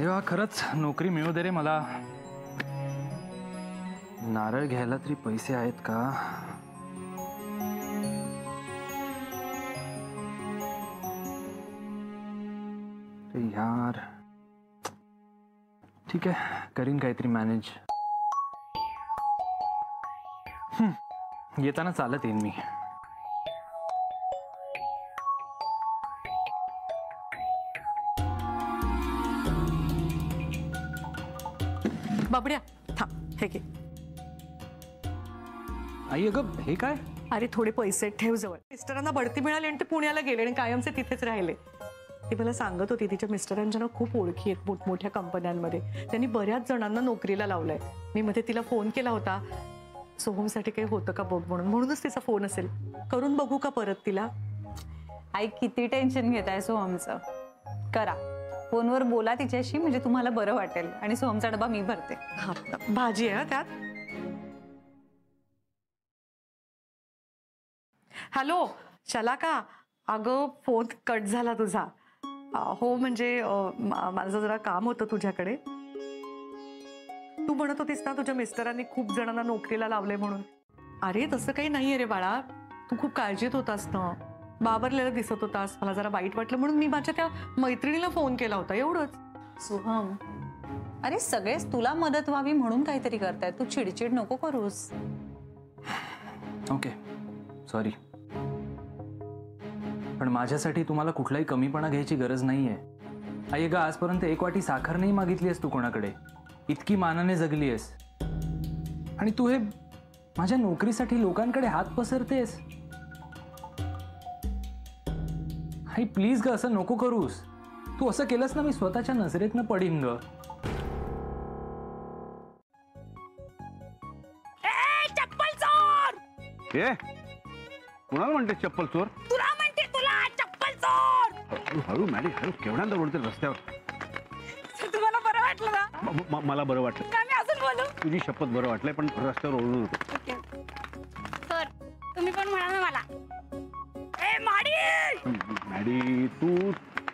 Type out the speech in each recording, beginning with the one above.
देवा खरंच नोकरी मिळू दे रे मला. नारळ घ्यायला तरी पैसे आहेत का? यार ठीक आहे, करीन काहीतरी मॅनेज. येताना चालत येईन मी. बाबड्या थांब, हे घे. आई अगं हे काय? अरे थोडे पैसे ठेव जवळ. मिस्टरांना बढती मिळाली आणि ते पुण्याला गेले आणि कायमचे तिथेच राहिले. ती मला सांगत होती तिच्या मिस्टरांच्या खूप ओळखी आहेत मोठमोठ्या कंपन्यांमध्ये. त्यांनी बऱ्याच जणांना नोकरीला लावलंय. मी मध्ये तिला फोन केला होता सोहमसाठी काही होतं का बघ म्हणून. म्हणूनच तिचा फोन असेल. करून बघू का परत तिला? आई किती टेन्शन घेताय सोहमचं. करा फोनवर बोला तिच्याशी, म्हणजे तुम्हाला बरं वाटेल. आणि सोहमचा डबा मी भरते. भाजी आहे त्यात. हॅलो शलाका, अगं फोन कट झाला तुझा. हो म्हणजे माझं जरा काम होतं तुझ्याकडे. तू म्हणत होतीस ना तुझ्या मिस्टरांनी खूप जणांना नोकरीला लावले म्हणून. अरे तसं काही नाहीये रे बाळा. तू खूप काळजीत होतास ना, बाबरलेला दिसत होतास. मला जरा वाईट वाटलं म्हणून मी माझ्या त्या मैत्रिणीला फोन केला होता, एवढंच. सोहम अरे सगळेच तुला मदत व्हावी म्हणून काहीतरी करताय. तू चिडचिड नको करूस. ओके सॉरी, पण माझ्यासाठी तुम्हाला कुठलाही कमीपणा घ्यायची गरज नाहीये. आई ग आजपर्यंत एक वाटी साखर नाही मागितली आहेस तू कोणाकडे. इतकी मानाने जगली आहेस आणि तू हे माझ्या नोकरीसाठी लोकांकडे हात पसरतेस. आई प्लीज ग असं नको करूस. तू असं केलंस ना मी स्वतःच्या नजरेतनं पडीन ग. चप्पल चोर. कुणाला म्हणते चप्पल चोर? तुला म्हणते, तुला चप्पल चोर. हळू मॅडी हळू. केवढ्यांदा बोलते रस्त्यावर. तुम्हाला बरं वाटलं ना? मला बरं वाटलं. का मी अजून बोलू? तुझी शपथ बरं वाटलंय, पण रस्त्यावर ओरडू नको. सर तुम्ही पण म्हणा ना मला. ए माडी. मॅडी तू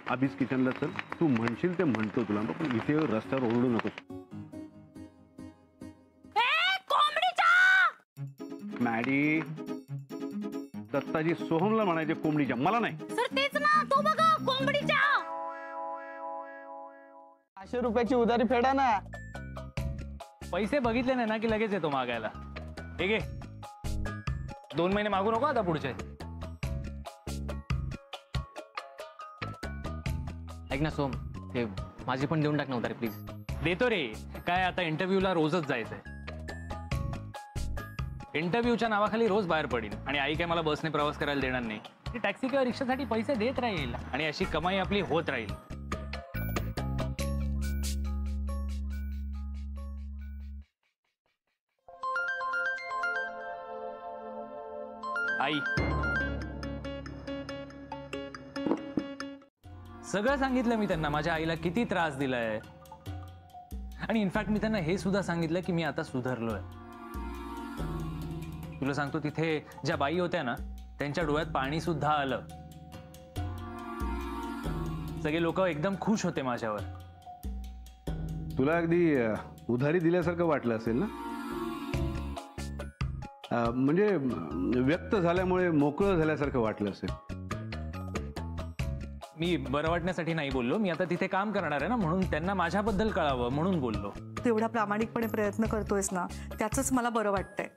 अभीस किचनला चल. तू म्हणशील ते म्हणतो तुला, पण इथे रस्त्यावर ओरडू नको. मॅडी दत्ताजी सोहमला म्हणायचे कोंबडीच्या, मला नाही. सर तेच ना, तो बघा कोंबडीच्या. 500 रुपयाची उधारी फेडा ना. पैसे बघितले नाही ना की लगेच येतो मागायला. हे घे, 2 महिने मागू नको आता पुढचे. ऐक ना सोम, ते माझी पण देऊन टाक ना उधारी प्लीज. देतो रे. काय आता इंटरव्ह्यूला रोजच जायचंय. इंटरव्ह्यूच्या नावाखाली रोज बाहेर पडीन आणि आई काय मला बसने प्रवास करायला देणार नाही. ती टॅक्सी किंवा रिक्षासाठी पैसे देत राहील आणि अशी कमाई आपली होत राहील. आई सगळं सांगितलं मी त्यांना. माझ्या आईला किती त्रास दिलाय. आणि इनफॅक्ट मी त्यांना हे सुद्धा सांगितलं की मी आता सुधारलोय. तुला सांगतो तिथे ज्या बाई होत्या ना त्यांच्या डोळ्यात पाणी सुद्धा आलं. सगळे लोक एकदम खुश होते माझ्यावर. तुला अगदी उधारी दिल्यासारखं वाटलं असेल ना? म्हणजे व्यक्त झाल्यामुळे मोकळं झाल्यासारखं वाटलं असेल. मी बरं वाटण्यासाठी नाही बोललो. मी आता तिथे काम करणार आहे ना, म्हणून त्यांना माझ्याबद्दल कळावं म्हणून बोललो. तू एवढा प्रामाणिकपणे प्रयत्न करतोयस ना, त्याचंच मला बरं वाटतंय.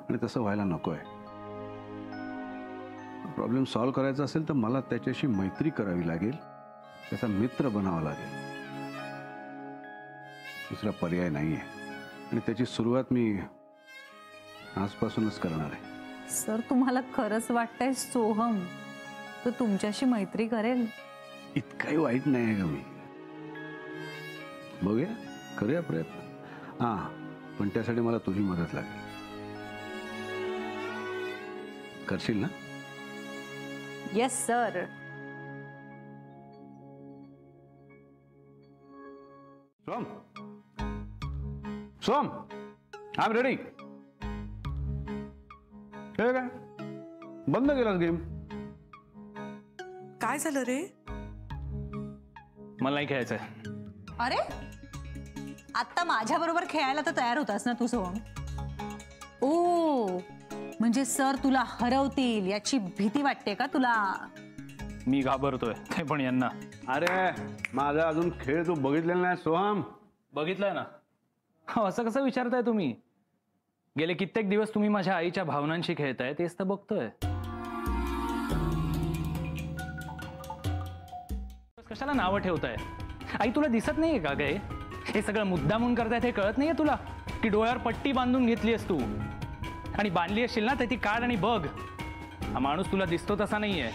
आणि तसं व्हायला नको आहे. प्रॉब्लेम सॉल्व्ह करायचा असेल तर मला त्याच्याशी मैत्री करावी लागेल, त्याचा मित्र बनावा लागेल. दुसरा पर्याय नाही आहे. आणि त्याची सुरुवात मी आजपासूनच करणार आहे. सर तुम्हाला खरंच वाटतंय सोहम तो तुमच्याशी मैत्री करेल? इतकाही वाईट नाही आहे का मी. बघूया, करूया प्रयत्न. हां, पण त्यासाठी मला तुझी मदत लागेल. करशील ना? Yes sir. Som, Som, I am ready. हे काय बंद केलास गेम? काय झालं रे? मला नाही खेळायचंय. अरे आता माझ्या बरोबर खेळायला तर तयार होतास ना तू सोहम? ओ म्हणजे सर तुला हरवतील याची भीती वाटते का तुला? मी घाबरतोय ते पण यांना. अरे माझा अजून खेळ तू बघितलेला नाही सोहम. बघितलंय ना. हो, असं कसं विचारताय तुम्ही? गेले कित्येक दिवस तुम्ही माझ्या आईच्या भावनांशी खेळताय, तेच तर बघतोय. कशाला नावं ठेवताय? आई तुला दिसत नाहीये का गे? हे सगळं मुद्दामून करतायत हे कळत नाहीये तुला? की डोळ्यावर पट्टी बांधून घेतली आहेस तू, आणि बांधली असशील ना तर ती काढ आणि बघ. हा माणूस तुला दिसतो तसा नाहीये.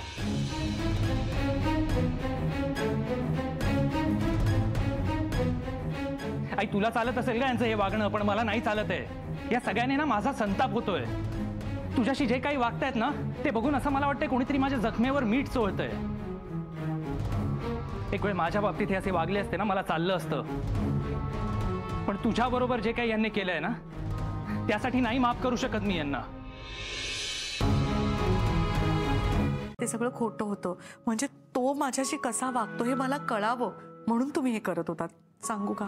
आई तुला चालत असेल का यांचं हे वागणं, पण मला नाही चालत आहे. या सगळ्यांनी ना माझा संताप होतोय. तुझ्याशी जे काही वागतायत ना ते बघून असं मला वाटतंय कोणीतरी माझ्या जखमेवर मीठ चोळतंय. एक वेळ माझ्या बाबतीत हे असे वागले असते ना मला चाललं असतं, पण तुझ्या बरोबर जे काही यांनी केलंय ना त्यासाठी नाही माफ करू शकत मी यांना. ते सगळं खोटं होतं. म्हणजे तो माझ्याशी कसा वागतो हे मला कळावं म्हणून तुम्ही हे करत होतात. सांगू का?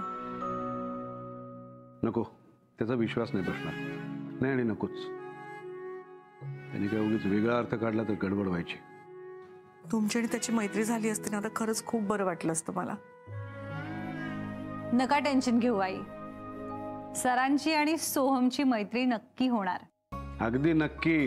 नको, त्याचा विश्वास नाही बसणार. नाही आणि नकोच. त्याने काय उगीच वेगळा अर्थ काढला तर गडबड व्हायची. तुमची आणि त्याची मैत्री झाली असती ना तर खरंच खूप बरं वाटलं असतं मला. नका टेन्शन घेऊ आई, सरांची आणि सोहमची मैत्री नक्की होणार. अगदी नक्की.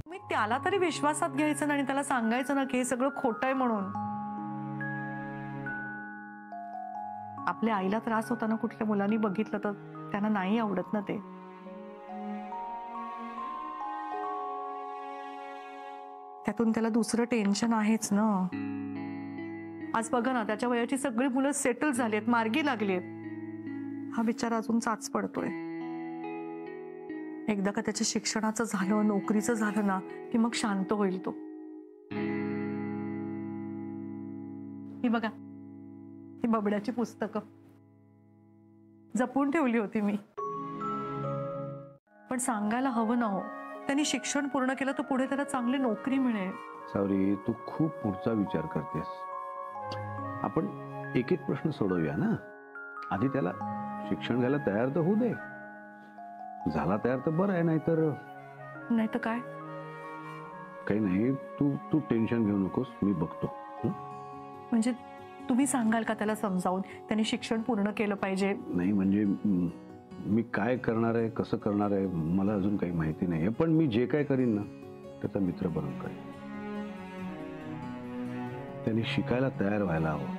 मी त्याला तरी विश्वासात घ्यायचं आणि त्याला सांगायचं ना की हे सगळं खोटं आहे म्हणून. आपल्या आईला त्रास होताना कुठल्या मुलांनी बघितलं तर त्यांना नाही आवडत ना ते. त्यातून त्याला दुसरं टेन्शन आहेच ना. आज बघा ना, त्याच्या वयाची सगळी मुलं सेटल झालीत, मार्गी लागलीत. हा बिचारा अजून चाच पडतोय. एकदा का त्याच्या शिक्षणाचं झालं, नोकरीचं झालं ना की मग शांत होईल तो. ही बघा, ही बबड्याची पुस्तकं जपून ठेवली होती मी. पण सांगायला हवं ना हो, त्यांनी शिक्षण पूर्ण केलं तर पुढे त्याला चांगली नोकरी मिळेल. सावरी, तू खूप पुढचा विचार करतेस. आपण एक एक प्रश्न सोडवूया ना. आधी त्याला शिक्षण घ्यायला तयार तर होऊ दे. झाला तयार तर बरं आहे, नाहीतर नाही तर काय. काही नाही, तू टेन्शन घेऊ नकोस, मी बघतो. म्हणजे तुम्ही सांगाल का त्याला समजावून त्यांनी शिक्षण पूर्ण केलं पाहिजे? नाही म्हणजे मी काय करणार आहे, कसं करणार आहे मला अजून काही माहिती नाही. पण मी जे काय करीन ना त्याचा मित्र बनून करेन. त्यांनी शिकायला तयार व्हायला हवं,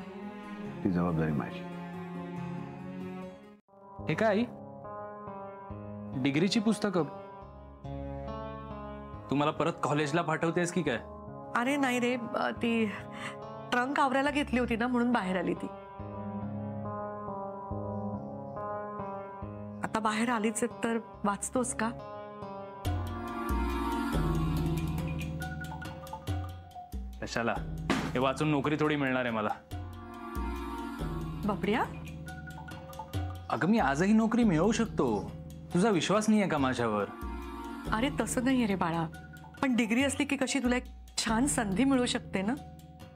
ती जबाबदारी माझी. हे काय डिग्रीची पुस्तकं तुम्हाला परत कॉलेजला पाठवतेस की काय? अरे नाही रे, ती ट्रंक आवरायला घेतली होती ना म्हणून बाहेर आली ती. आता बाहेर आलीच तर वाचतोस का? कशाला? हे वाचून नोकरी थोडी मिळणार आहे मला. बबड्या, अगं मी आजही नोकरी मिळवू शकतो. तुझा विश्वास नाही आहे का माझ्यावर? अरे तसं नाही रे बाळा, पण डिग्री असली की कशी तुला एक छान संधी मिळू शकते ना.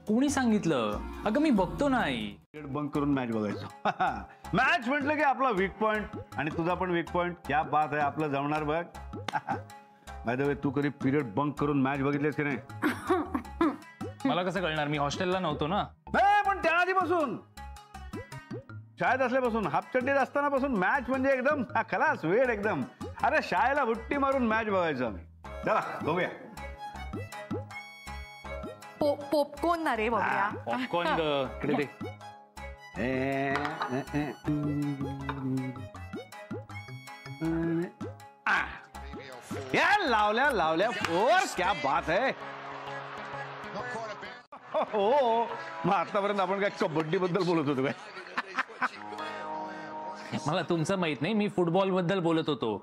कोणी सांगितलं? अगं मी बघतो नाही. बंक करून मॅच बघायचो. मॅच म्हटलं की आपला वीक पॉइंट, आणि तुझा पण वीक पॉइंट. क्या बात आहे, आपलं जमणार बघ. बाय द वे, तू कधी पिरियड बंक करून मॅच बघितलीस की नाही? मला कसं कळणार? मी हॉस्टेलला नव्हतो ना. पण त्याआधीपासून, शाळेत असल्यापासून, हाफचड्डीत असताना पासून मॅच म्हणजे एकदम खलास वेळ एकदम. अरे शाळेला बुट्टी मारून मॅच बघायचो आम्ही. चला बघूया. पॉपकॉर्न ना रे बबड्या. पॉपकॉर्न इकडे दे. या लावल्या लावल्या फोर, क्या बात आहे. हो, मग आतापर्यंत आपण काय कबड्डी बद्दल बोलत होतो काय? मला तुमचं माहित नाही, मी फुटबॉल बद्दल बोलत होतो.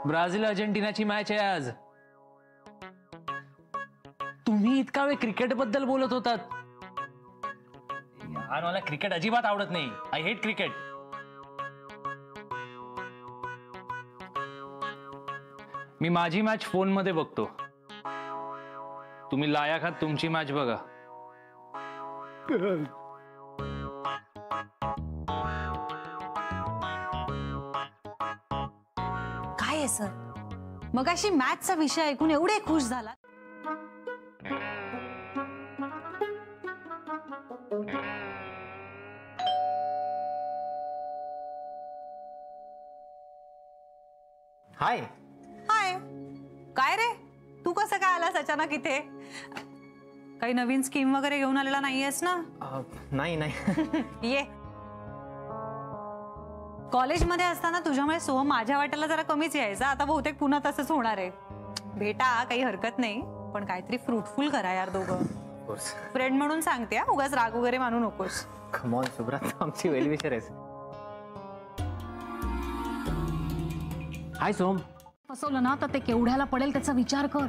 ब्राझील अर्जेंटिनाची मॅच आहे आज. तुम्ही इतका वेळ क्रिकेट बद्दल बोलत होतात. आणि मला क्रिकेट अजिबात आवडत नाही. I hate cricket. मी माझी मॅच फोन मध्ये बघतो. तुम्ही लायक आहात तुमची मॅच बघा. काय आहे सर, मगाशी मॅथचा विषय ऐकून एवढे खुश झाला. हाय. हाय. काय रे, तू कसं काय आलास अचानक इथे? काही नवीन स्कीम वगैरे घेऊन आलेला नाहीयेस ना? नाही नाही. ये. कॉलेजमध्ये असताना तुझ्यामुळे सोहम माझ्या वाट्याला जरा कमीच यायचा. आता बहुतेक पुन्हा तसंच होणार आहे. बेटा काही हरकत नाही, पण काहीतरी फ्रुटफुल करा यार दोघं. फ्रेंड म्हणून सांगते, उगाच राग वगैरे मानू नकोस. कम ऑन शुभ्रा, तू आमची वेल विशर आहेस. हाय सोम. फसवलं ना तर ते केवढ्याला पडेल त्याचा विचार कर.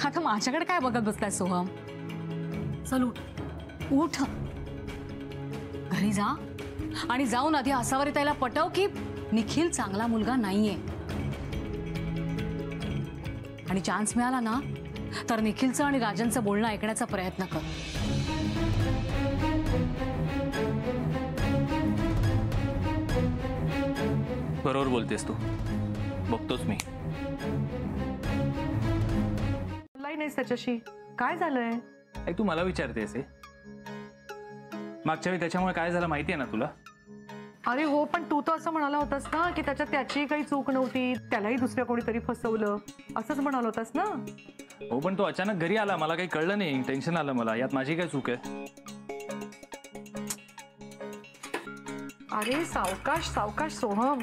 आता माझ्याकडे काय बघत बसलाय सोहम? चल उठ, उठ, घरी जा आणि जाऊन आधी असावर त्याला पटव की निखिल चांगला मुलगा नाहीये. आणि चान्स मिळाला ना तर निखिलचं आणि राजनचं बोलणं ऐकण्याचा प्रयत्न कर. बरोबर बोलतेस तू, बघतोच मी. बोललाही नाहीस त्याच्याशी, काय झालंय? आई तू मला विचारतेस हे? मागच्या वेळी त्याच्यामुळे काय झालं माहितीये ना तुला? अरे हो, पण तू तर असं म्हणाला होतास ना की त्याच्यात त्याची काही चूक नव्हती, त्यालाही दुसऱ्या कोणीतरी फसवलं, असंच म्हणाला होतास ना? हो, पण तो अचानक घरी आला, मला काही कळलं नाही, टेन्शन आलं मला. यात माझी काय चूक आहे? अरे सावकाश सावकाश सोहम.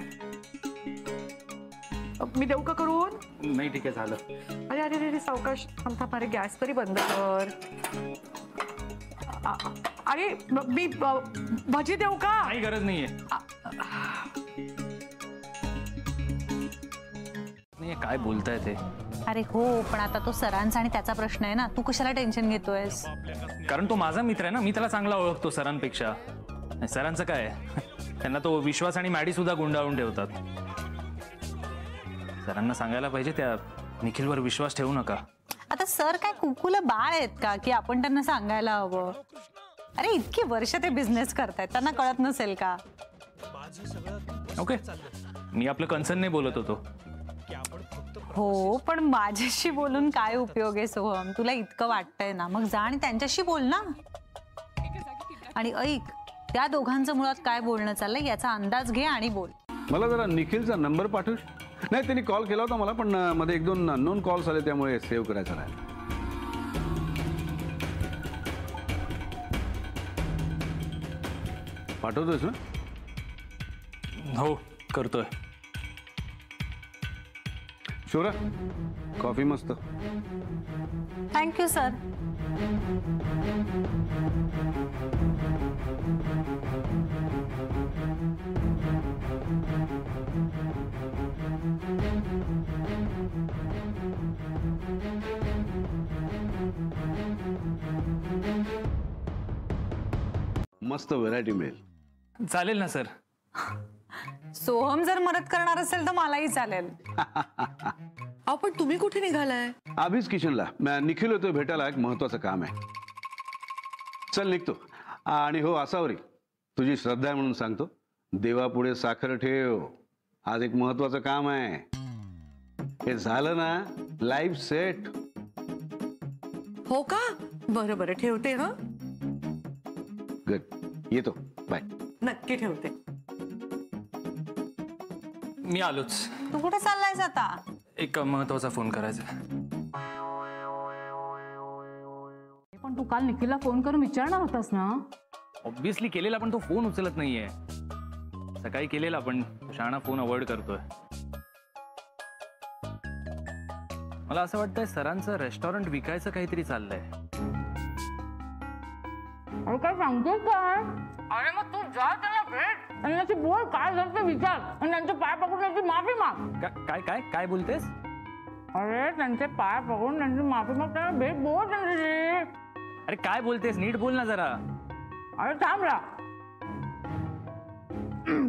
मी देऊ का करून? नाही ठीक आहे, झालं. अरे अरे अरे सावकाश. थांब, अरे गॅस तरी बंद कर. अरे मी भजी देऊ का? काही गरज नाहीये. नाही, काय बोलताय ते? अरे हो, पण आता तो सरांचा आणि त्याचा प्रश्न आहे ना, तू कशाला टेन्शन घेतोयस? कारण तो माझा मित्र आहे ना, मी त्याला चांगला ओळखतो सरांपेक्षा. सरांचं काय आहे? त्यांना तो विश्वास आणि मॅडी सुद्धा गुंडाळून ठेवतात. सरांना सांगायला पाहिजे त्या निखिलवर विश्वास ठेवू नका. आता सर काय कुकुलं बाळ आहेत का की आपण त्यांना सांगायला हवं? अरे इतकी वर्ष ते बिझनेस करतायत, त्यांना कळत नसेल का? ओके, मी आपलं कन्सर्न नाही बोलत होतो. हो, पण माझ्याशी बोलून काय उपयोग आहे सोहम? तुला इतकं वाटतंय ना, मग जा आणि त्यांच्याशी बोल ना. आणि ऐक, त्या दोघांचं मुळात काय बोलणं चाललंय याचा अंदाज घे आणि बोल. मला जरा निखिलचा नंबर पाठव. नाही, त्यांनी कॉल केला होता मला, पण मध्ये 1-2 अननोन कॉल्स आले, त्यामुळे सेव्ह करायचा राहिला. पाठवतोयस ना? हो, करतोय. शोरा, कॉफी मस्त. Thank you sir. मस्त व्हरायटी मिळेल. चालेल ना सर? सोहम जर मदत करणार असेल तर मलाही चालेल. अहो पण तुम्ही कुठे निघालाय? अभिज किचनला. निखिल होतो भेटायला, एक महत्वाचं काम आहे. चल निघतो. आणि हो असावरी, तुझी श्रद्धा आहे म्हणून सांगतो, देवापुढे साखर ठेव. आज एक महत्वाचं काम आहे. हे झालं ना, लाईफ सेट. हो का? बरं बरं, ठेवते. हा, गुड. येतो. बाय. नक्की ठेवते. मी आलोच. तू कुठे चाललायस आता? एक महत्वाचा फोन करायचा. पण तू काल निखिलला फोन करून विचारणार होतास ना? ऑब्विसली केलेला, पण तो फोन उचलत नाहीये. सकाळी केलेला, पण शहाणा फोन अवॉइड करतोय. मला असं वाटतंय सरांचं रेस्टॉरंट विकायचं काहीतरी चाललंय. अरे काय सांगतोय काय? अरे मग तू जा, त्यांना भेट. त्यांच्याशी बोल, काय झालं ते विचार आणि त्यांचे पाय पकडून त्यांची माफी माग. काय काय काय बोलतेस? अरे त्यांचे पाय पकडून त्यांची माफी माग, त्यांना भेट बोल त्यांच्याशी. अरे काय बोलतेस? नीट बोल ना जरा. अरे थांब रा,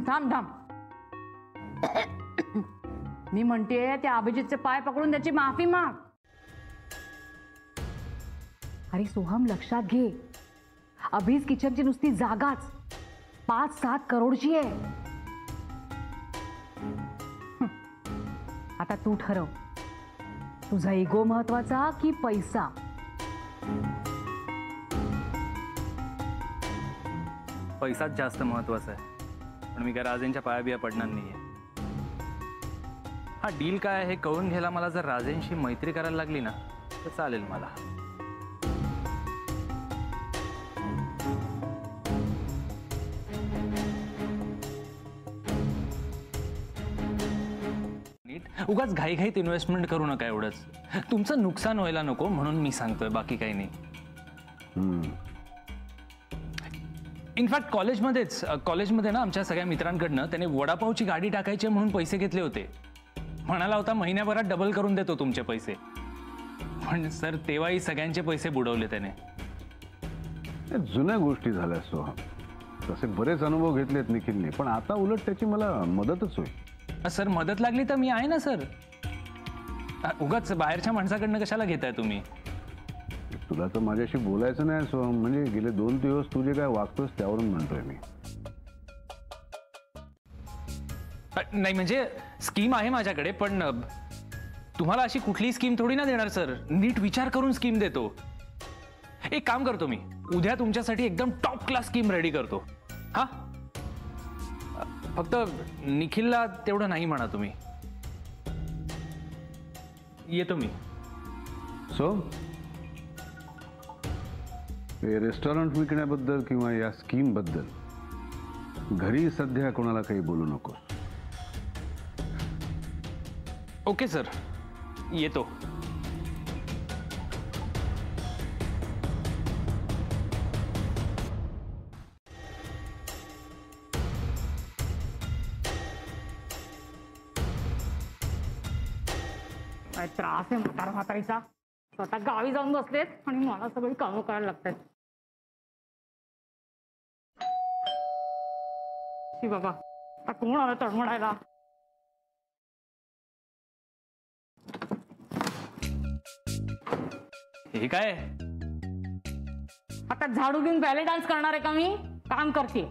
थांब थांब. मी म्हणतेय त्या अभिजितचे पाय पकडून त्याची माफी माग. अरे सोहम, लक्षात घे, अभिज किचनची नुसती जागाच 5-7 करोडची आहे. आता तू ठरव, तुझा इगो महत्वाचा की पैसा? पैसाच जास्त महत्वाचा आहे. पण मी काय राजेंच्या पायाबिया पडणार नाहीये. हा डील काय आहे हे कळून घ्यायला मला जर राजेंशी मैत्री करायला लागली ना तर चालेल मला. उगाच घाईघाईत इन्व्हेस्टमेंट करू नका एवढंच. तुमचं नुकसान व्हायला नको म्हणून मी सांगतोय, बाकी काही नाही. इनफॅक्ट कॉलेजमध्ये ना आमच्या सगळ्या मित्रांकडनं त्याने वडापावची गाडी टाकायची म्हणून पैसे घेतले होते. म्हणाला होता महिन्याभरात डबल करून देतो तुमचे पैसे. पण सर तेव्हाही सगळ्यांचे पैसे बुडवले त्याने. जुन्या गोष्टी झाल्या सोहम. तसे बरेच अनुभव घेतलेत निखिलने, पण आता उलट त्याची मला मदतच होईल. सर मदत लागली तर मी आहे ना सर. उगाच बाहेरच्या माणसाकडनं कशाला घेताय तुम्ही? तुला तर माझ्याशी बोलायचं नाही सोहम. म्हणजे गेले 2 दिवस तू जे काय वागतोस त्यावरून म्हणतोय मी. नाही म्हणजे स्कीम आहे माझ्याकडे, पण तुम्हाला अशी कुठली स्कीम थोडी ना देणार सर. नीट विचार करून स्कीम देतो. एक काम करतो मी, उद्या तुमच्यासाठी एकदम टॉप क्लास स्कीम रेडी करतो. हा, फक्त निखिलला तेवढं नाही म्हणा तुम्ही. येतो मी. सो हे रेस्टॉरंट विकण्याबद्दल किंवा या स्कीम बद्दल घरी सध्या कोणाला काही बोलू नको. ओके सर, येतो. काय त्रास आहे म्हातारीचा. स्वतः गावी जाऊन बसलेत आणि मला सगळी कामं करायला लागतात. शी बाबा, आता कोण आलं तडमडायला? हे काय? आता झाडू घेऊन बॅले डान्स करणार आहे का मी? काम करते.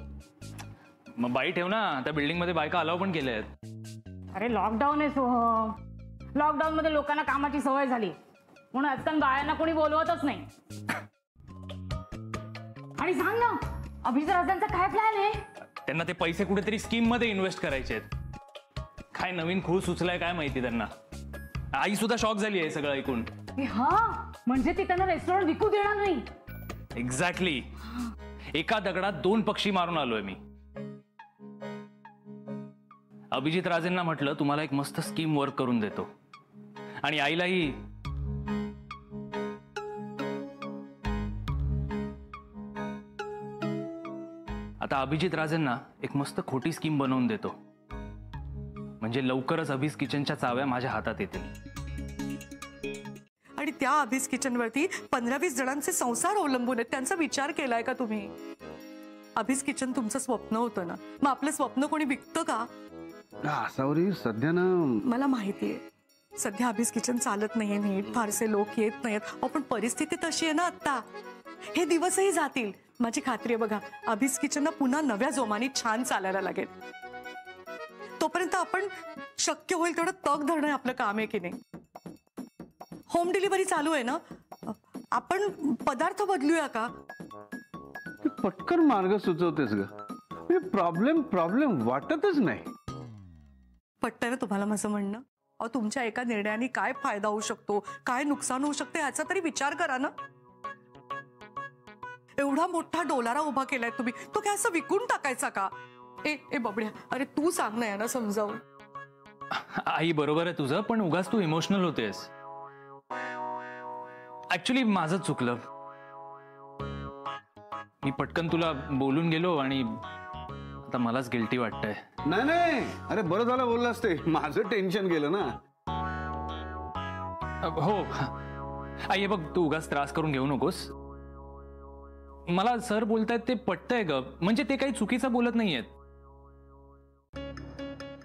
मग बाई ठेव ना, त्या बिल्डिंग मध्ये बायका अलाव पण केल्या आहेत. अरे लॉकडाऊन आहे सोहम. लॉकडाऊन मध्ये लोकांना कामाची सवय झाली म्हणून आजकाल बायांना कोणी बोलवतच नाही. आणि सांग ना, अभिजितराजांचा काय प्लॅन आहे? त्यांना ते पैसे कुठेतरी स्कीम मध्ये इन्व्हेस्ट करायचे आहेत. काय नवीन खूळ सुचलाय काय माहिती त्यांना. आई सुद्धा शॉक झाली आहे सगळं ऐकून. हा, म्हणजे ती त्यांना रेस्टॉरंट विकू देणार नाही. एक्झॅक्टली. एका दगडात 2 पक्षी मारून आलोय मी. अभिजित राजेंना म्हटलं तुम्हाला एक मस्त स्कीम वर्क करून देतो, आणि आईलाही. आता अभिजित राजेंना एक मस्त खोटी स्कीम बनवून देतो, म्हणजे लवकरच अभिज किचनच्या चाव्या माझ्या हातात येतील. आणि त्या अभिज किचनवरती 15-20 जणांचे संसार अवलंबून आहेत. त्यांचा विचार केलाय का तुम्ही? अभिज किचन तुमचं स्वप्न होतं ना, मग आपलं स्वप्न कोणी विकतं का? आसावरी सध्या ना, मला माहितीये सध्या अभिज किचन चालत नाहीये नीट, फारसे लोक येत नाहीत. पण परिस्थिती तशी आहे ना आता. हे दिवसही जातील, माझी खात्री आहे. बघा, अभिज किचन पुन्हा नव्या जोमाने छान चालायला लागेल. तोपर्यंत आपण शक्य होईल तेवढं तग धरणं आपलं काम आहे की नाही? होम डिलिव्हरी चालू आहे ना, आपण पदार्थ बदलूया का? पटकन मार्ग सुचवतेस ग. प्रॉब्लेम वाटतच नाही. पटतंय ना तुम्हाला माझं म्हणणं? अहो, तुमच्या एका निर्णयाने काय फायदा होऊ शकतो, काय नुकसान होऊ शकते याचा तरी विचार करा ना. एवढा मोठा डोलारा उभा केलाय तुम्ही, तो काय असं विकून टाकायचा का? ए बबड्या, अरे तू सांग ना यांना समजावून. आई बरोबर आहे तुझं, पण उगाच तू इमोशनल होतेस. ऍक्च्युली माझं चुकलं. मी पटकन तुला बोलून गेलो आणि आता मलाच गिल्टी वाटतंय. नाही नाही, अरे बरं झालं बोललास ते, माझं टेन्शन गेलं ना. हो आई बघ, तू उगाच त्रास करून घेऊ नकोस. मला सर बोलतायत ते पटतंय ग, म्हणजे ते काही चुकीचं बोलत नाहीयेत.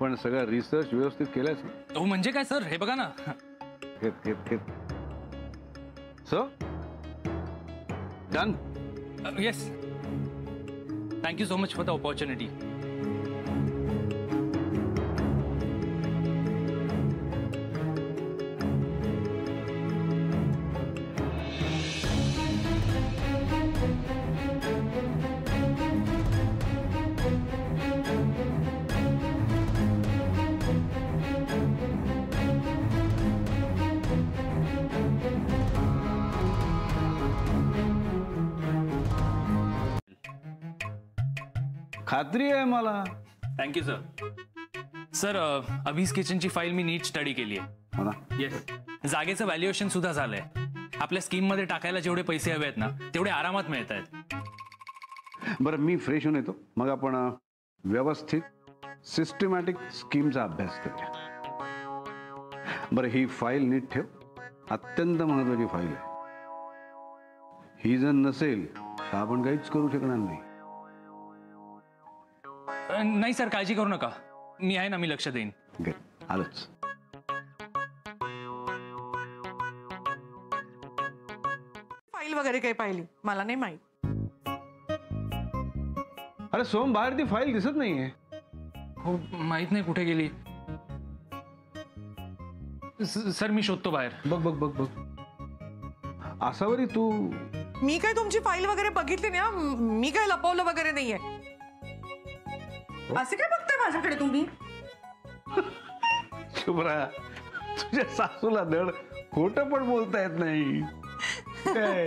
पण सगळं रिसर्च व्यवस्थित केलंस ना? हो म्हणजे काय सर, हे बघा ना. So done. Yes, thank you so much for the opportunity. खात्री आहे मला. Thank you sir. सर, अभीज किचनची फाईल मी नीट स्टडी केली आहे. हो ना? येस, जागेचं व्हॅल्युएशन सुद्धा झालंय. आपल्या स्कीम मध्ये टाकायला जेवढे पैसे हवे आहेत ना, तेवढे आरामात मिळत आहेत. बरं, मी फ्रेश होऊन येतो, मग आपण व्यवस्थित सिस्टमॅटिक स्कीमचा अभ्यास करूया. बरं, ही फाईल नीट ठेव, अत्यंत महत्वाची फाईल आहे. ही जर नसेल तर आपण काहीच करू शकणार नाही. नाही सर, काळजी करू नका, मी आहे ना, मी लक्ष देईन. आलंच. फाईल वगैरे काही पाहिली मला नाही माहित. अरे सोम, बाहेर ती फाईल दिसत नाहीये. हो, माहित नाही कुठे गेली. सर, मी शोधतो बाहेर. बघ बघ बघ बघ. आसावरी, तू मी काय तुमची फाईल वगैरे बघितली नाही हा. मी काय लपवलं वगैरे नाहीये. असे काय बघताय माझ्याकडे तुम्ही? शुभ्रा, तुझ्या सासूला धड खोटं पण बोलता येत नाही. काय?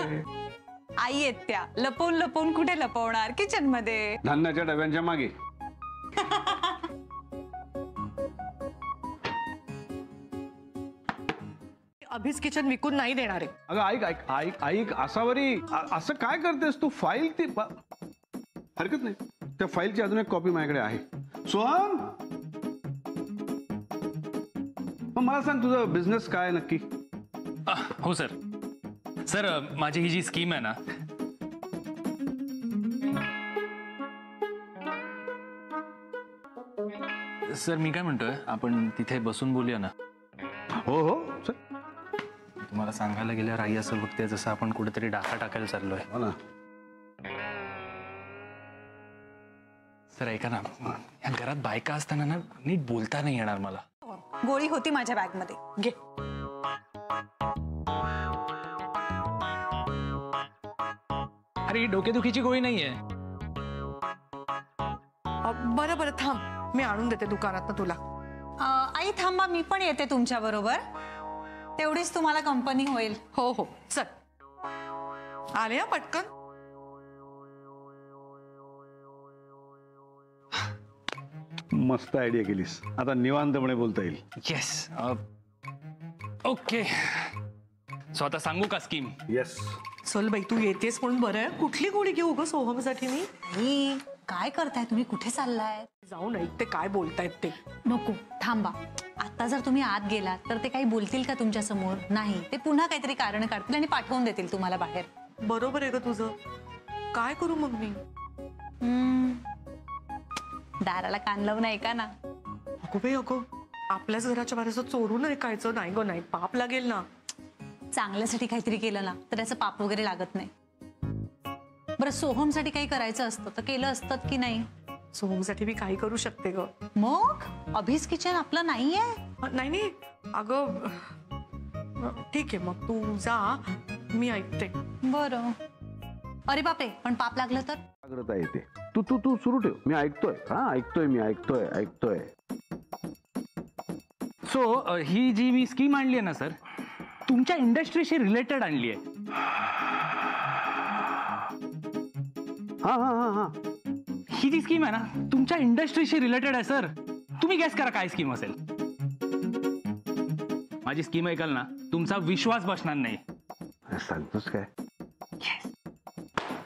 आई आहेत त्या, लपवून लपवून कुठे लपवणार, किचन मध्ये. धान्याच्या डब्यांच्या मागे. अभीज किचन विकून नाही देणार आहे. अगं ऐक ऐक ऐक ऐक आसावरी, असं काय करतेस तू? फाईल ती हरकत नाही, त्या फाईलची अजून एक कॉपी माझ्याकडे आहे. सोहम, मग मला सांग, तुझं बिझनेस काय नक्की? हो सर. सर, माझी ही जी स्कीम आहे ना, सर मी काय म्हणतोय, आपण तिथे बसून बोलूया ना. हो हो सर. तुम्हाला सांगायला गेल्यावर आई असं बघते जसं आपण कुठेतरी डाका टाकायला चाललोय. हो ना. सर ऐका ना, या घरात बायका असताना ना नीट बोलता नाही येणार मला. गोळी होती माझ्या बॅग मध्ये, घे. अरे, ही डोकेदुखीची गोळी नाहीये. बरं बरं थांब, मी आणून देते दुकानात तुला. आई थांबा, मी पण येते तुमच्या बरोबर, तेवढीच तुम्हाला कंपनी होईल. हो हो, चल. आले हा पटकन. मस्त आयडिया केलीस, आता निवांतपणे बोलता येईल. येस. ओके, सो आता सांगू का स्कीम? येस. चल बाई, तू येतेस म्हणून बरं आहे. कुठली गोळी घेऊ ग सोहमसाठी मी? आई, काय करताय तुम्ही, कुठे चाललाय? जाऊन ऐकते काय बोलतायत ते. नको, थांबा. आता जर तुम्ही आत गेलात तर ते काही बोलतील का तुमच्या समोर? नाही, ते पुन्हा काहीतरी कारण काढतील आणि पाठवून देतील तुम्हाला बाहेर. बरोबर आहे ग तुझं. काय करू मग मी? दाराला कान लावून ऐका ना. अगो बाई अगो, आपल्याच घराच्या बाहेर असं चोरून ऐकायचं नाही ग, नाही, पाप लागेल ना. चांगल्यासाठी काहीतरी केलं ना तर त्याचं पाप वगैरे लागत नाही. बरं, सोहमसाठी काही करायचं असतं तर केलं असतं की नाही? सोहमसाठी मी काही करू शकते ग. मग अभीज किचन आपलं नाहीये? नाही नाही अगं, ठीक आहे, मग तू जा, मी ऐकते. बरं. अरे बापरे, पण पाप लागलं तर? जागृता येते. तू तू तू सुरू ठेव, मी ऐकतोय. हा, ऐकतोय, मी ऐकतोय ऐकतोय. सो ही जी मी स्कीम आणली आहे ना सर, तुमच्या इंडस्ट्रीशी रिलेटेड आणली आहे. हा हा हा हा. ही जी स्कीम आहे ना, तुमच्या इंडस्ट्रीशी रिलेटेड आहे सर. तुम्ही गॅस करा काय स्कीम असेल. माझी स्कीम ऐकाल ना, तुमचा विश्वास बसणार नाही. सांगतोस काय?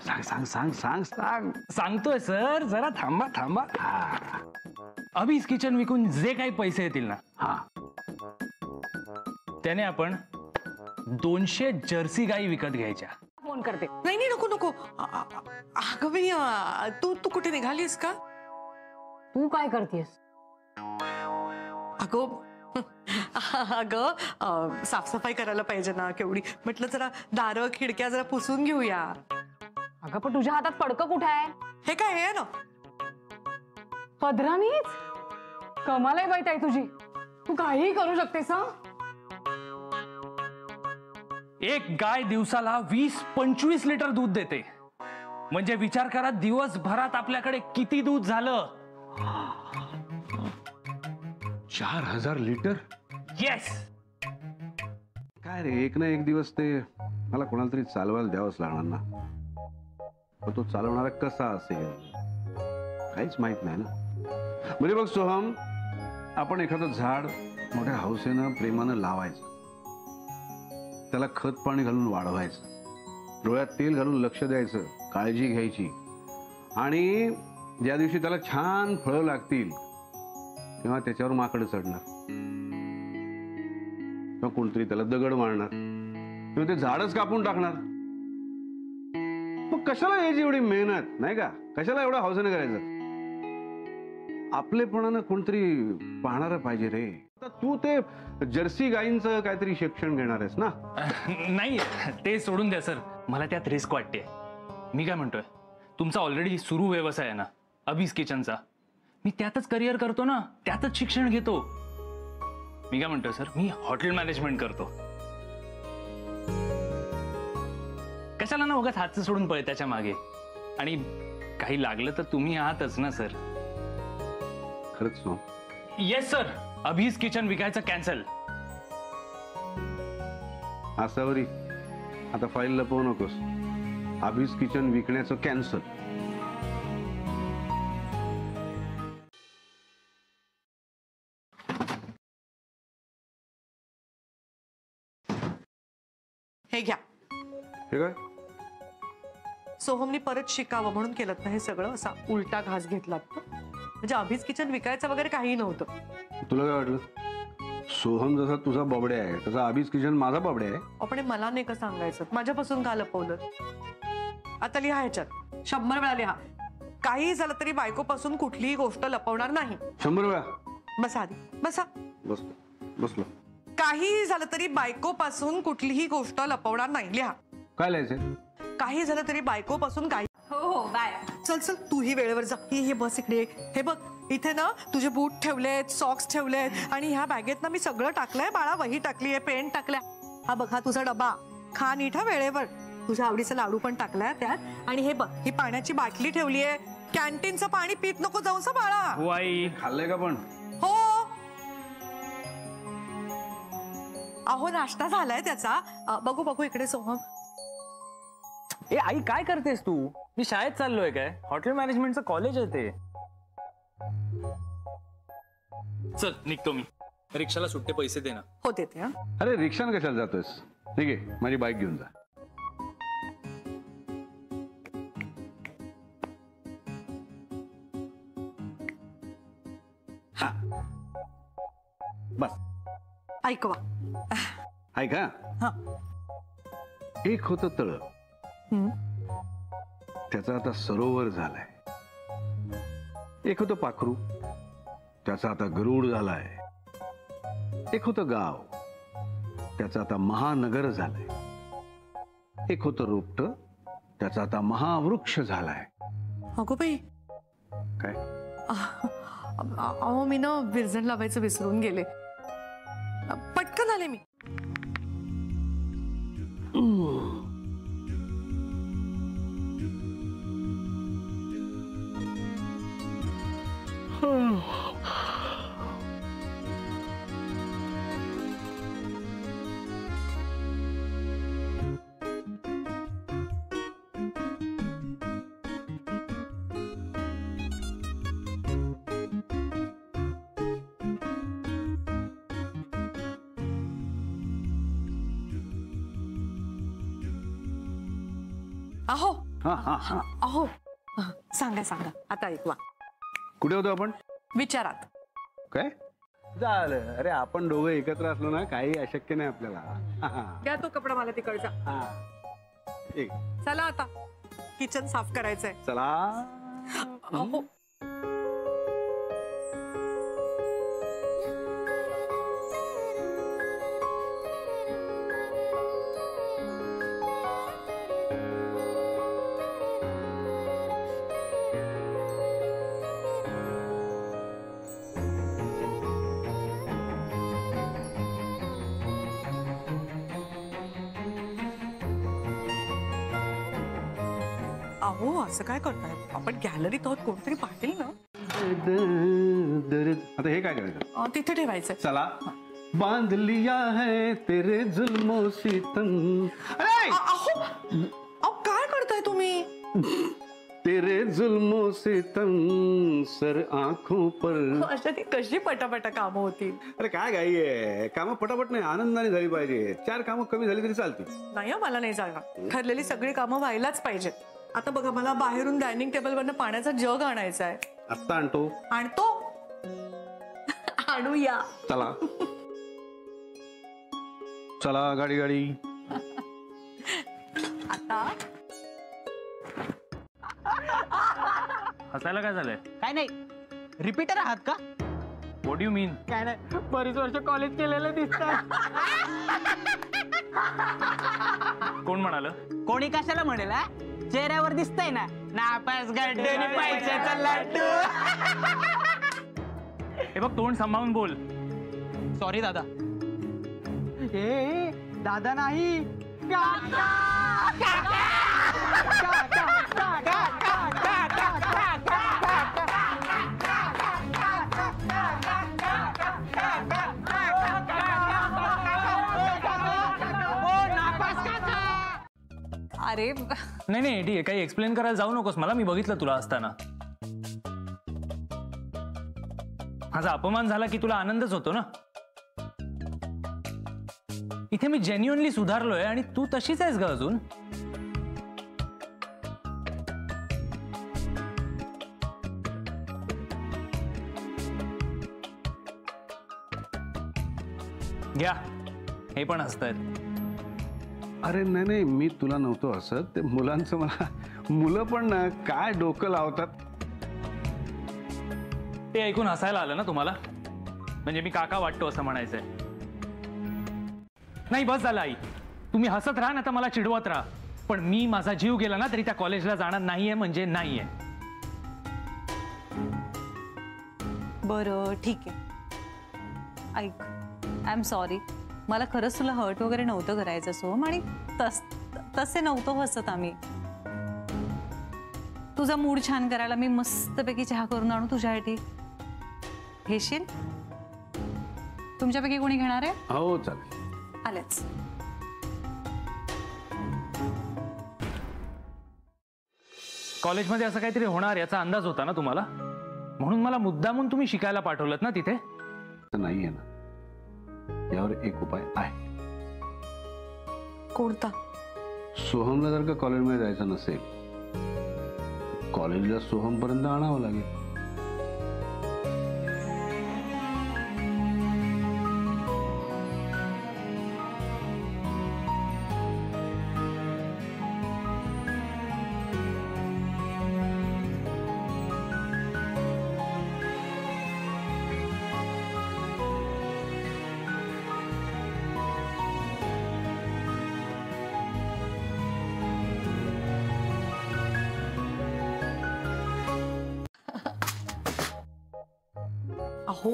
सांग सांग सांग सांग सांग. सांगतोय सर, जरा थांबा थांबा. अभिज किचन विकून जे काही पैसे येतील ना, हा, त्याने आपण 200 जर्सी गाई विकत घ्यायच्या. फोन करते. नाही नाही, नको नको. अगं मी तू तू कुठे निघालीस का? तू काय करतेस? अगं अगं साफसफाई करायला पाहिजे ना केवढी. म्हटलं जरा दारं खिडक्या जरा पुसून घेऊया. अगं पण तुझ्या हातात फडकं कुठे आहे? हे काय हे ना? पदरानीच? कमाल आहे बाई ताई तुझी. तू काहीही करू शकतेस हं? एक गाय दिवसाला 20-25 लिटर दूध देते. म्हणजे विचार करा, दिवसभरात आपल्याकडे किती दूध झालं. 4000 लिटर. येस. काय रे, एक ना एक दिवस ते मला कोणाला तरी चालवायला द्यावंच लागणार ना. पण तो चालवणारा कसा असेल काहीच माहित नाही ना. म्हणजे बघ सोहम, आपण एखादं झाड मोठ्या हौसेनं प्रेमानं लावायचं, त्याला खत पाणी घालून वाढवायचं, डोळ्यात तेल घालून लक्ष द्यायचं, काळजी घ्यायची, आणि ज्या दिवशी त्याला छान फळं लागतील तेव्हा त्याच्यावर माकडं चढणार, किंवा कोणतरी त्याला दगड मारणार, किंवा ते झाडच कापून टाकणार. मग कशाला यायची एवढी मेहनत, नाही का? कशाला एवढं हौसेने करायचं? आपलेपणानं कोणतरी पाहणारं पाहिजे रे. आता तू ते जर्सी गायींचं काहीतरी शिक्षण घेणार आहेस ना? नाही, ते सोडून द्या सर, मला त्यात रिस्क वाटते. मी काय म्हणतोय, तुमचा ऑलरेडी सुरू व्यवसाय आहे ना अभिज किचनचा, मी त्यातच करिअर करतो ना, त्यातच शिक्षण घेतो. मी काय म्हणतोय सर, मी हॉटेल मॅनेजमेंट करतो. कशाला ना उगाच हातचं सोडून पळे त्याच्या मागे. आणि काही लागलं तर तुम्ही आहातच ना सर. खरंच ना? येस सर, अभिज किचन विकायचं कॅन्सल. आसावरी, आता फाईल लपवू नकोस. अभिज किचन विकण्याचं कॅन्सल. हे घ्या. हे काय? सोहमनी परत शिकावं म्हणून केलं ना हे सगळं. असा उलटा घास घेतला. म्हणजे अभिज किचन विकायचं वगैरे काही नव्हतं. तुला काय वाटलं? सोहम जसा तुझा बबडे आहे तसा अभिज किचन माझा बबडे आहे. आपण मला नाही का सांगायचं, माझ्यापासून का लपवलं? आता लिहा ह्याच्यात 100 वेळा लिहा. काही झालं तरी बायकोपासून कुठलीही गोष्ट लपवणार नाही. 100 वेळा. बसा आधी, बसा. बसलो. काही झालं तरी बायकोपासून कुठलीही गोष्ट लपवणार नाही. लिहा. काय लिहायचंय? काही झालं तरी बायकोपासून काही. हो हो बाय. चल चल, तू ही वेळेवर जा. हे बस इकडे. हे बघ, इथे ना तुझे बूट ठेवलेत, सॉक्स ठेवलेत, आणि ह्या बॅगेत ना मी सगळं टाकलंय बाळा. वही टाकलीये, पेन टाकल्या. हा बघ, हा तुझा डबा. खा नीट हा वेळेवर. तुझ्या आवडीचा लाडू पण टाकलाय त्यात. आणि हे बघ, ही पाण्याची बाटली ठेवलीये. कॅन्टीनचं पाणी पित नको जाऊस बाळा. हो आई. खाल्लंय का पण? हो. अहो, नाश्ता झालाय त्याचा. बघू बघू इकडे सोहम. ए आई, काय करतेस तू? मी शाळेत चाललोय काय? हॉटेल मॅनेजमेंटचं कॉलेज आहे ते. चल निघतो मी. रिक्षाला सुट्टे पैसे दे ना. हो देते. हा, अरे रिक्षाने कशाला जातोयस? ठीक आहे, माझी बाईक घेऊन जा. हा. बस. ऐकवा. ऐका. हा. एक होतं तळ, हम्म. त्याचा आता सरोवर झालाय. एक होतं पाखरू, त्याचा आता गरुड झालाय. एक होतं गाव, त्याचा आता महानगर झालाय. एक होतं रोपट, त्याचा आता महावृक्ष झालाय. अगो बाई. काय? अहो, मी ना विरजण लावायचं विसरून गेले. पटकन आले मी. अहो, हा हा हा. अहो सांगा सांगा, आता ऐकवा. कुठे होतो आपण? विचारात. काय झालं? अरे आपण दोघं एकत्र असलो ना, काही अशक्य नाही आपल्याला. हा, हा. द्या तो कपडा मला तिकडचा. हा. एक. चला आता किचन साफ करायचंय. चला. अहो अहो असं काय करताय? आपण गॅलरीत आहोत, कोणतरी पाटील ना. आता हे काय करायचं? तिथे ठेवायचंय. चला. बांध लिया है तेरे जुल्मों सितम. अरे अहो अहो काय करताय तुम्ही? तेरे जुल्मों सितम सर आंखों पर. अशा ती कशी पटापटा कामं होतील? अरे काय घाई आहे? कामं पटापट नाही, आनंदाने झाली पाहिजे. 4 कामं कमी झाली तरी चालतील. नाही हं, मला नाही चालणार. ठरलेली सगळी कामं व्हायलाच पाहिजेत. आता बघा, मला बाहेरून डायनिंग टेबलवरनं पाण्याचा जग आणायचा आहे. आत्ता आणतो. आणतो. आणूया. चला. चला गाडी गाडी. आता हसायला काय झालंय? काय नाही, रिपीटर आहात का? व्हॉट यू मीन? काय नाही, बरीच वर्ष कॉलेज केलेलं दिसतंय. कोण म्हणाल? कोणी कशाला म्हणेल? हा? चेहऱ्यावर दिसतंय ना, नापास गड्डे पैशाचा लड्डू. हे बघ, तोंड सांभाळून बोल. सॉरी दादा. ए दादा नाही, काका. काका. काका. काका. अरे नाही नाही ठीक आहे, काही एक्सप्लेन करायला जाऊ नकोस मला. मी बघितलं तुला असताना. माझा अपमान झाला की तुला आनंदच होतो ना. इथे मी जेन्युअनली सुधारलोय आणि तू तशीच आहेस ग अजून. घ्या, हे पण हसतायत. अरे नाही नाही, मी तुला नव्हतो हसत. ते मुलांचं मला. मुलं पण ना काय डोकं लावतात. ते ऐकून हसायला आलं ना तुम्हाला? म्हणजे मी काका वाटतो असं म्हणायचंय. नाही बस झालं आई, तुम्ही हसत राहा ना, तर मला चिडवत राहा. पण मी माझा जीव गेला ना तरी त्या कॉलेजला जाणार नाहीये म्हणजे नाहीये. बरं ठीक आहे, ऐक, आय एम सॉरी. मला खरंच तुला हर्ट वगैरे नव्हतं करायचं सोहम, आणि तसे नव्हतं हसत आम्ही. तुझा मूड छान करायला मी मस्तपैकी चहा करून आणू तुझ्यासाठी? घेशील? तुमच्यापैकी कोणी घेणार आहे? हो चालेल. आलेच. कॉलेजमध्ये असं काहीतरी होणार याचा अंदाज होता ना तुम्हाला? म्हणून मला मुद्दामून तुम्ही शिकायला पाठवलं ना तिथे? नाहीये ना, यावर एक उपाय आहे. कोणता? सोहमला जर का कॉलेजमध्ये जायचं नसेल, कॉलेजला सोहम पर्यंत आणावं लागेल. अहो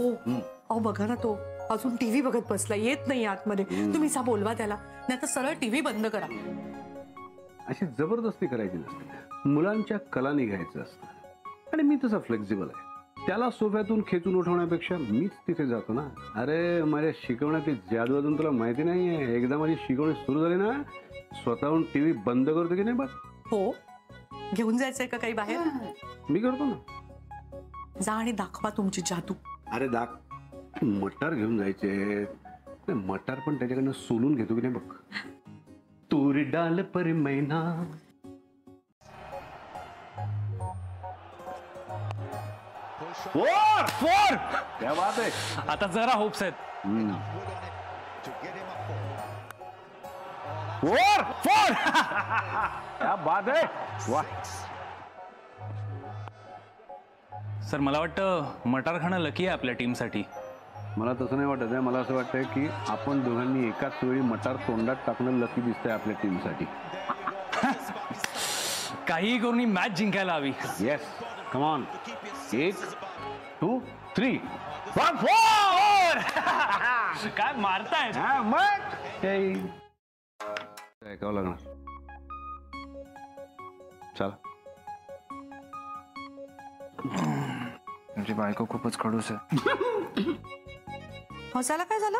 अहो बघा ना, तो अजून टीव्ही बघत बसला, येत नाही आतमध्ये. तुम्ही सा बोलवा त्याला, नाही तर सरळ टीव्ही बंद करा. अशी जबरदस्ती करायची नसते. मुलांच्या कला निघायचं असतं. आणि मी तसा फ्लेक्झिबल आहे. त्याला सोफ्यातून खेचून उठवण्यापेक्षा मीच तिथे जातो ना. अरे माझ्या शिकवण्याची जादू अजून तुला माहिती नाहीये. एकदा माझी शिकवणी सुरू झाली ना, स्वतःहून टीव्ही बंद करतो की नाही बस. हो, घेऊन जायचंय का काही बाहेर? मी करतो ना. जा आणि दाखवा तुमची जादू. अरे मटार घेऊन जायचे. मटार पण त्याच्याकडनं सोलून घेतो की नाही बघ. तूर डाल पर मैना. Four four. क्या बात आहे. आता जरा होप्स आहेत. फोर फोर क्या बात आहे. वा. सर मला वाटतं मटार खाणं लकी आहे आपल्या टीमसाठी. मला तसं नाही वाटत आहे. मला असं वाटतंय की आपण दोघांनी एकाच वेळी मटार तोंडात टाकणं लकी दिसतंय आपल्या टीमसाठी. काहीही करून ही मॅच जिंकायला हवी. Yes come on. 1 2 3 फोर. काय मारताय. मग ऐकावं लागणार. चला. तुमची बायको खूपच खडूस आहे. हसायला काय झालं?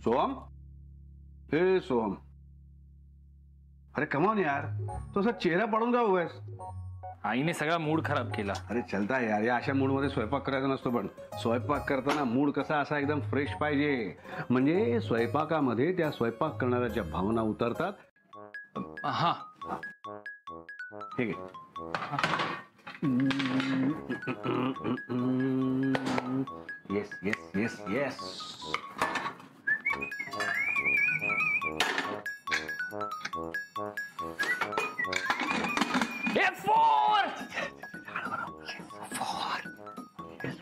सोहम. हे सोहम. अरे कमाल यार. तो असा चेहरा पडून का उगाच. आईने सगळा मूड खराब केला. अरे चलता यार. या अशा मूड मध्ये स्वयंपाक करायचा नसतो. पण स्वयंपाक करताना मूड कसा असा एकदम फ्रेश पाहिजे. म्हणजे स्वयंपाकामध्ये त्या स्वयंपाक करणाऱ्याच्या भावना उतरतात. हा ठीक आहे. Yes yes yes yes.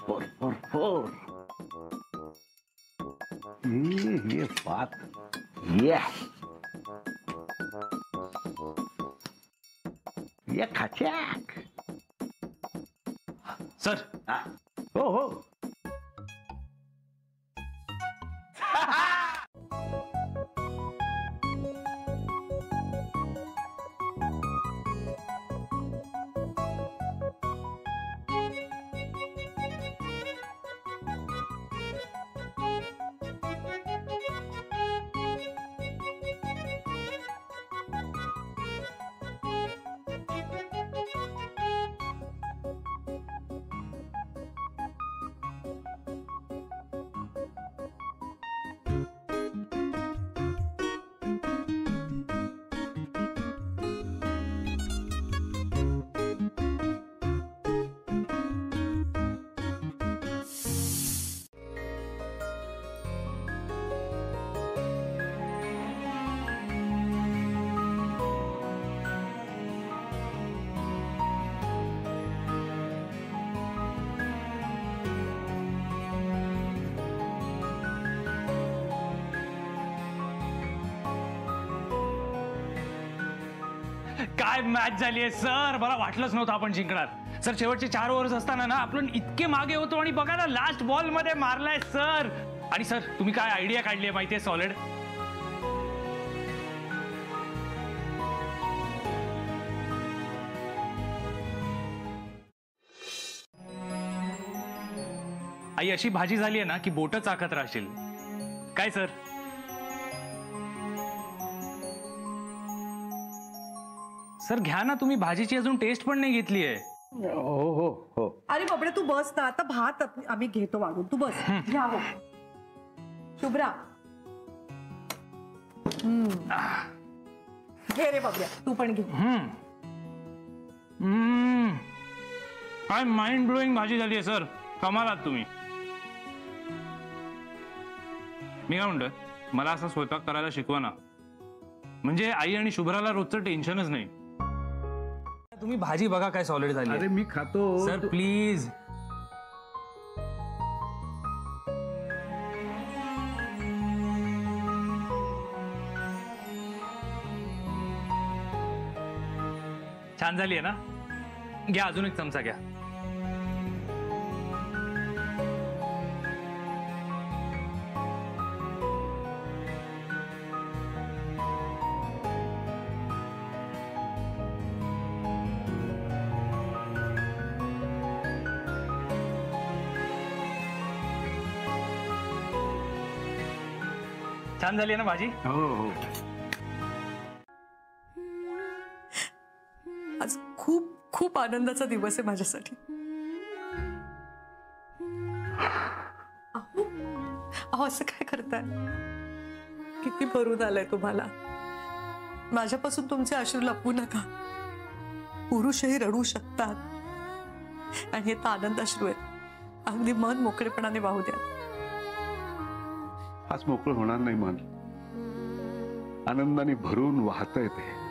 Four. Four. ये बात. यस. ये खचाक. सर हो हो. काय मॅच झाली आहे सर. मला वाटलंच नव्हतं आपण जिंकणार. सर शेवटचे 4 ओव्हर्स असताना ना आपण इतके मागे होतो आणि बघा ना लास्ट बॉल मध्ये मारलाय सर. आणि सर तुम्ही काय आयडिया काढली आहे माहितीये सॉलिड. आई अशी भाजी झाली आहे ना की बोट चाकत राहशील. काय सर. सर घ्या ना तुम्ही. भाजीची अजून टेस्ट पण नाही घेतली आहे. हो हो हो. अरे बापरे तू बस ना. आता भात आम्ही घेतो वाढून. तू बस. घ्या हो. शुभ्रा. घे रे बाबड्या. तू पण घे. काय माइंड ब्लोईंग भाजी झाली आहे सर. कमालात तुम्ही. मी काय म्हणतोय मला असा स्वयंपाक करायला शिकवा ना. म्हणजे आई आणि शुभ्राला रोजचं टेन्शनच नाही. तुम्ही भाजी बघा काय सॉलिड झाली. अरे मी खातो सर प्लीज. छान झाली आहे ना. घ्या अजून एक चमचा घ्या. छान झाली आहे ना भाजी. हो हो. आज खूप खूप आनंदाचा दिवस आहे माझ्यासाठी. अहो, अहो असं काय करताय? किती भरून आलंय तुम्हाला. माझ्यापासून तुमचे अश्रू लपवू नका. पुरुषही रडू शकतात आणि हे तर आनंद अश्रू आहेत. अगदी मन मोकळेपणाने वाहू द्या. आज मोकळं होणार नाही मन. आनंदाने भरून वाहत ते